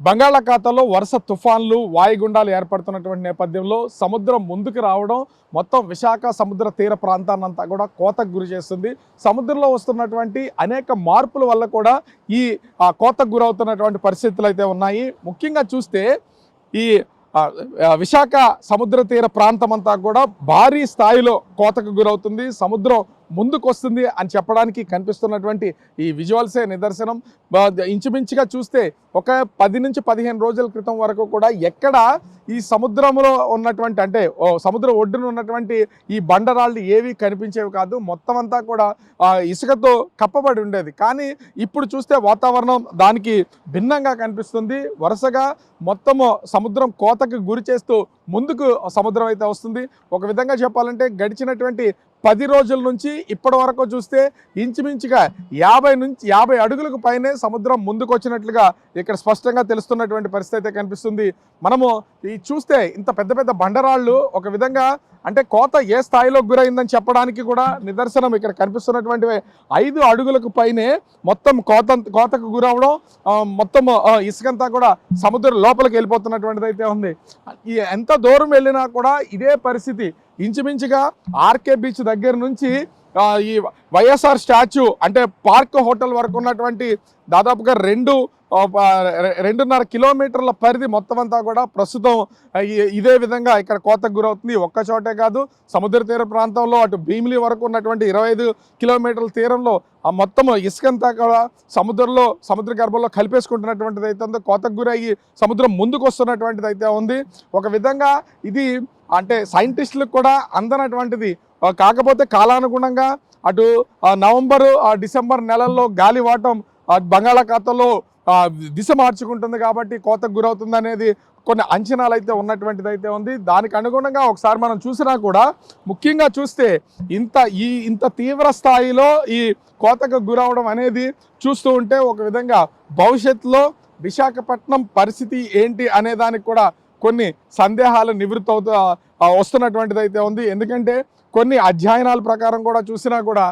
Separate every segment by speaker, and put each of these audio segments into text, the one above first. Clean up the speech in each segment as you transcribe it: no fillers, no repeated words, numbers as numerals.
Speaker 1: బంగాళాఖాతంలో వరుస తుఫాన్లు వాయుగుండాలు ఏర్పడుతున్నటువంటి నేపథ్యంలో సముద్రం ముందుకు రావడం మొత్తం విశాఖ సముద్ర తీర ప్రాంతాన్నంతా కూడా కోతకు గురి చేస్తుంది. సముద్రంలో వస్తున్నటువంటి అనేక మార్పుల వల్ల కూడా ఈ కోతకు గురవుతున్నటువంటి పరిస్థితులు అయితే ఉన్నాయి. ముఖ్యంగా చూస్తే ఈ విశాఖ సముద్ర తీర ప్రాంతం అంతా కూడా భారీ స్థాయిలో కోతకు గురవుతుంది. సముద్రం ముందుకు వస్తుంది అని చెప్పడానికి కనిపిస్తున్నటువంటి ఈ విజువల్సే నిదర్శనం. ఇంచుమించుగా చూస్తే ఒక 10 నుంచి 15 రోజుల క్రితం వరకు కూడా ఎక్కడ ఈ సముద్రంలో ఉన్నటువంటి అంటే సముద్ర ఒడ్డున ఉన్నటువంటి ఈ బండరాళ్ళు ఏవి కనిపించేవి కాదు. మొత్తం అంతా కూడా ఇసుకతో కప్పబడి ఉండేది. కానీ ఇప్పుడు చూస్తే వాతావరణం దానికి భిన్నంగా కనిపిస్తుంది. వరుసగా మొత్తము సముద్రం కోతకు గురి చేస్తూ ముందుకు సముద్రం అయితే వస్తుంది. ఒక విధంగా చెప్పాలంటే గడిచినటువంటి 10 రోజుల నుంచి ఇప్పటి వరకు చూస్తే ఇంచుమించుగా 50 అడుగులకు పైనే సముద్రం ముందుకు వచ్చినట్లుగా ఇక్కడ స్పష్టంగా తెలుస్తున్నటువంటి పరిస్థితి అయితే కనిపిస్తుంది. మనము ఈ చూస్తే ఇంత పెద్ద పెద్ద బండరాళ్ళు ఒక విధంగా అంటే కోత ఏ స్థాయిలో గురైందని చెప్పడానికి కూడా నిదర్శనం ఇక్కడ కనిపిస్తున్నటువంటి 5 అడుగులకు పైనే మొత్తం కోతకు గురవడం, మొత్తం ఇసుకంతా కూడా సముద్రం లోపలికి వెళ్ళిపోతున్నటువంటిది అయితే ఉంది. ఎంత దూరం వెళ్ళినా కూడా ఇదే పరిస్థితి. ఇంచుమించుగా ఆర్కే బీచ్ దగ్గర నుంచి ఈ వైఎస్ఆర్ స్టాచ్యూ అంటే పార్క్ హోటల్ వరకు ఉన్నటువంటి దాదాపుగా 2.5 కిలోమీటర్ల పరిధి మొత్తం అంతా కూడా ప్రస్తుతం ఇదే విధంగా ఇక్కడ కోతకు గురవుతుంది. ఒక్క చోటే కాదు, సముద్ర తీర ప్రాంతంలో అటు భీమిలి వరకు ఉన్నటువంటి 25 కిలోమీటర్ల తీరంలో ఆ మొత్తం ఇసుకంతా కూడా సముద్ర గర్భంలో కలిపేసుకుంటున్నటువంటిది అయితే ఉంది. కోతకు గురయ్యి సముద్రం ముందుకు వస్తున్నటువంటిది అయితే ఉంది. ఒక విధంగా ఇది అంటే సైంటిస్టులకు కూడా అందనటువంటిది. కాకపోతే కాలానుగుణంగా అటు నవంబరు డిసెంబర్ నెలల్లో గాలివాటం బంగాళాఖాతంలో దిశ మార్చుకుంటుంది కాబట్టి కోతకు గురవుతుంది అనేది కొన్ని అంచనాలు అయితే ఉన్నటువంటిది అయితే ఉంది. దానికి అనుగుణంగా ఒకసారి మనం చూసినా కూడా ముఖ్యంగా చూస్తే ఇంత తీవ్ర స్థాయిలో ఈ కోతకు గురవడం అనేది చూస్తూ ఉంటే ఒక విధంగా భవిష్యత్తులో విశాఖపట్నం పరిస్థితి ఏంటి అనే దానికి కూడా కొన్ని సందేహాలు నివృత్తి వస్తున్నటువంటిది అయితే ఉంది. ఎందుకంటే కొన్ని అధ్యయనాల ప్రకారం కూడా చూసినా కూడా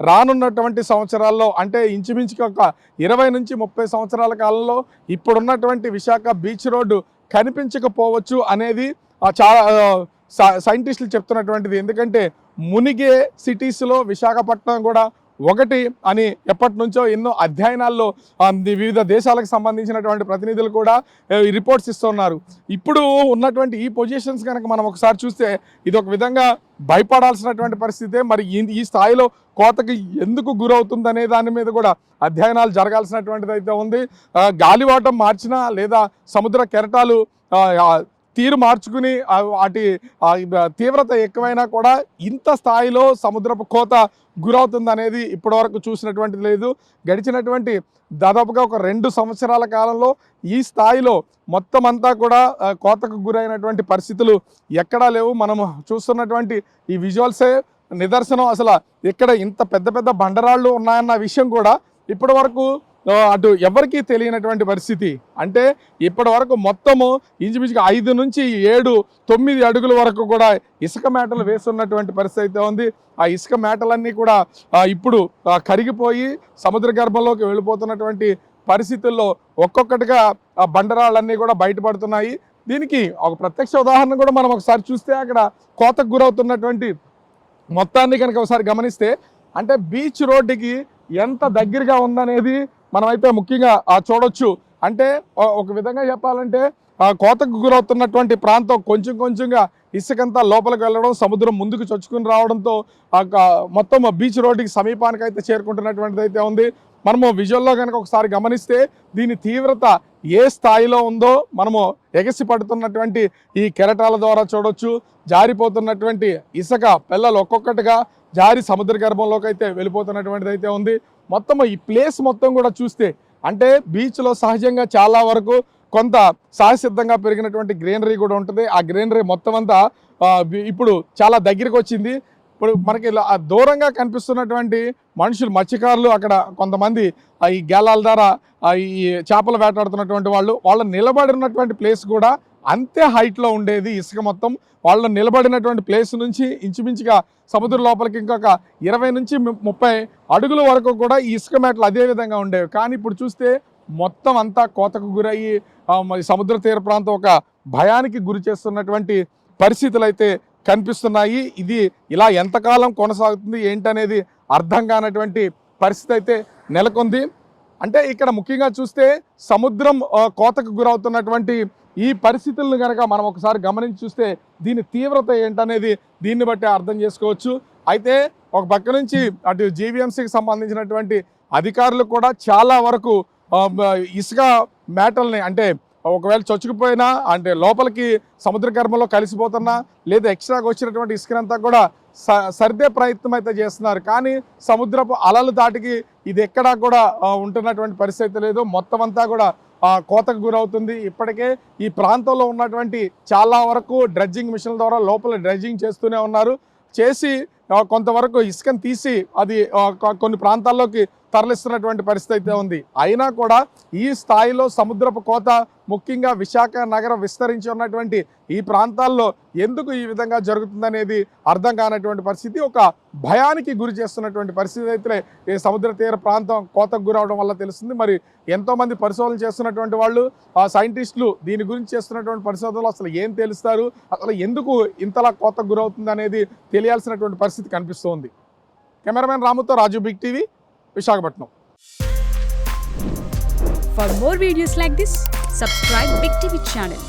Speaker 1: రానున్నటువంటి సంవత్సరాల్లో అంటే ఇంచుమించుగా ఒక 20 నుంచి 30 సంవత్సరాల కాలంలో ఇప్పుడున్నటువంటి విశాఖ బీచ్ రోడ్డు కనిపించకపోవచ్చు అనేది చాలా సైంటిస్టులు చెప్తున్నటువంటిది. ఎందుకంటే మునిగే సిటీస్లో విశాఖపట్నం కూడా ఒకటి అని ఎప్పటి నుంచో ఎన్నో అధ్యయనాల్లో వివిధ దేశాలకు సంబంధించినటువంటి ప్రతినిధులు కూడా రిపోర్ట్స్ ఇస్తున్నారు. ఇప్పుడు ఉన్నటువంటి ఈ పొజిషన్స్ కనుక మనం ఒకసారి చూస్తే ఇది ఒక విధంగా భయపడాల్సినటువంటి పరిస్థితే. మరి ఈ స్థాయిలో కోతకి ఎందుకు గురవుతుంది అనే దాని మీద కూడా అధ్యయనాలు జరగాల్సినటువంటిది అయితే ఉంది. గాలివాటం మార్చినా లేదా సముద్ర కెరటాలు తీరు మార్చుకుని వాటి తీవ్రత ఎక్కువైనా కూడా ఇంత స్థాయిలో సముద్రపు కోత గురవుతుంది అనేది ఇప్పటివరకు చూసినటువంటిది లేదు. గడిచినటువంటి దాదాపుగా ఒక 2 సంవత్సరాల కాలంలో ఈ స్థాయిలో మొత్తం అంతా కూడా కోతకు గురైనటువంటి పరిస్థితులు ఎక్కడా లేవు. మనము చూస్తున్నటువంటి ఈ విజువల్సే నిదర్శనం. అసలు ఇక్కడ ఇంత పెద్ద పెద్ద బండరాళ్ళు ఉన్నాయన్న విషయం కూడా ఇప్పటి వరకు అటు ఎవరికీ తెలియనటువంటి పరిస్థితి. అంటే ఇప్పటి వరకు మొత్తము ఇంచుమించుగా 5 నుంచి 7, 9 అడుగుల వరకు కూడా ఇసుక మేటలు వేస్తున్నటువంటి పరిస్థితి అయితే ఉంది. ఆ ఇసుక మేటలన్నీ కూడా ఇప్పుడు కరిగిపోయి సముద్ర గర్భంలోకి వెళ్ళిపోతున్నటువంటి పరిస్థితుల్లో ఒక్కొక్కటిగా బండరాళ్ళన్నీ కూడా బయటపడుతున్నాయి. దీనికి ఒక ప్రత్యక్ష ఉదాహరణ కూడా మనం ఒకసారి చూస్తే అక్కడ కోతకు గురవుతున్నటువంటి మొత్తాన్ని కనుక ఒకసారి గమనిస్తే అంటే బీచ్ రోడ్డుకి ఎంత దగ్గరగా ఉందనేది మనమైతే ముఖ్యంగా చూడొచ్చు. అంటే ఒక విధంగా చెప్పాలంటే కోతకు గురవుతున్నటువంటి ప్రాంతం కొంచెంగా ఇసుకంతా లోపలికి వెళ్ళడం, సముద్రం ముందుకు చొచ్చుకుని రావడంతో మొత్తం బీచ్ రోడ్డుకి సమీపానికి అయితే చేరుకుంటున్నటువంటిది అయితే ఉంది. మనము విజువల్లో కనుక ఒకసారి గమనిస్తే దీని తీవ్రత ఏ స్థాయిలో ఉందో మనము ఎగసి పడుతున్నటువంటి ఈ కెరటాల ద్వారా చూడొచ్చు. జారిపోతున్నటువంటి ఇసుక పిల్లలు ఒక్కొక్కటిగా జారి సముద్ర గర్భంలోకి అయితే వెళ్ళిపోతున్నటువంటిది అయితే ఉంది. మొత్తం ఈ ప్లేస్ మొత్తం కూడా చూస్తే అంటే బీచ్లో సహజంగా చాలా వరకు కొంత సహసిద్ధంగా పెరిగినటువంటి గ్రీనరీ కూడా ఉంటుంది. ఆ గ్రీనరీ మొత్తం అంతా ఇప్పుడు చాలా దగ్గరికి వచ్చింది. ఇప్పుడు మనకి దూరంగా కనిపిస్తున్నటువంటి మనుషులు మత్స్యకారులు అక్కడ కొంతమంది ఈ గేలాల ద్వారా ఈ చేపలు వేటాడుతున్నటువంటి వాళ్ళు నిలబడినటువంటి ప్లేస్ కూడా అంతే హైట్లో ఉండేది. ఇసుక మొత్తం వాళ్ళు నిలబడినటువంటి ప్లేస్ నుంచి ఇంచుమించుగా సముద్ర లోపలికి ఇంకొక 20 నుంచి 30 అడుగుల వరకు కూడా ఈ ఇసుక మేటలు అదే విధంగా ఉండేవి. కానీ ఇప్పుడు చూస్తే మొత్తం అంతా కోతకు గురయ్యి మరి సముద్ర తీర ప్రాంతం ఒక భయానికి గురి చేస్తున్నటువంటి పరిస్థితులు అయితే కనిపిస్తున్నాయి. ఇది ఇలా ఎంతకాలం కొనసాగుతుంది ఏంటనేది అర్థం కానటువంటి పరిస్థితి అయితే నెలకొంది. అంటే ఇక్కడ ముఖ్యంగా చూస్తే సముద్రం కోతకు గురవుతున్నటువంటి ఈ పరిస్థితులను కనుక మనం ఒకసారి గమనించి చూస్తే దీని తీవ్రత ఏంటనేది దీన్ని బట్టి అర్థం చేసుకోవచ్చు. అయితే ఒక పక్క నుంచి అటు జీవీఎంసీకి సంబంధించినటువంటి అధికారులు కూడా చాలా వరకు ఇసుక మేటల్ని అంటే ఒకవేళ చొచ్చుకుపోయినా అంటే లోపలికి సముద్ర గర్భంలో కలిసిపోతున్నా లేదా ఎక్స్ట్రాగా వచ్చినటువంటి ఇసుకనంతా కూడా సర్దే ప్రయత్నం అయితే చేస్తున్నారు. కానీ సముద్రపు అలలు దాటికి ఇది ఎక్కడా కూడా ఉంటున్నటువంటి పరిస్థితి లేదు. మొత్తం అంతా కూడా కోతకు గురవుతుంది. ఇప్పటికే ఈ ప్రాంతంలో ఉన్నటువంటి చాలా వరకు డ్రెడ్జింగ్ మిషన్ల ద్వారా లోపల డ్రెడ్జింగ్ చేస్తూనే ఉన్నారు. చేసి కొంతవరకు ఇసుకను తీసి అది కొన్ని ప్రాంతాల్లోకి తరలిస్తున్నటువంటి పరిస్థితి అయితే ఉంది. అయినా కూడా ఈ స్థాయిలో సముద్రపు కోత ముఖ్యంగా విశాఖ నగరం విస్తరించి ఉన్నటువంటి ఈ ప్రాంతాల్లో ఎందుకు ఈ విధంగా జరుగుతుందనేది అర్థం కానటువంటి పరిస్థితి, ఒక భయానికి గురి చేస్తున్నటువంటి పరిస్థితి అయితే ఈ సముద్ర తీర ప్రాంతం కోతకు గురవడం వల్ల తెలుస్తుంది. మరి ఎంతోమంది పరిశోధన చేస్తున్నటువంటి వాళ్ళు సైంటిస్టులు దీని గురించి చేస్తున్నటువంటి పరిశోధనలు అసలు ఏం తెలుస్తారు, అసలు ఎందుకు ఇంతలా కోతకు గురవుతుంది అనేది తెలియాల్సినటువంటి పరిస్థితి కనిపిస్తోంది. కెమెరామెన్ రాముతో Raju, big TV, Visakhapatnam.
Speaker 2: For more videos like this, subscribe Big TV channel.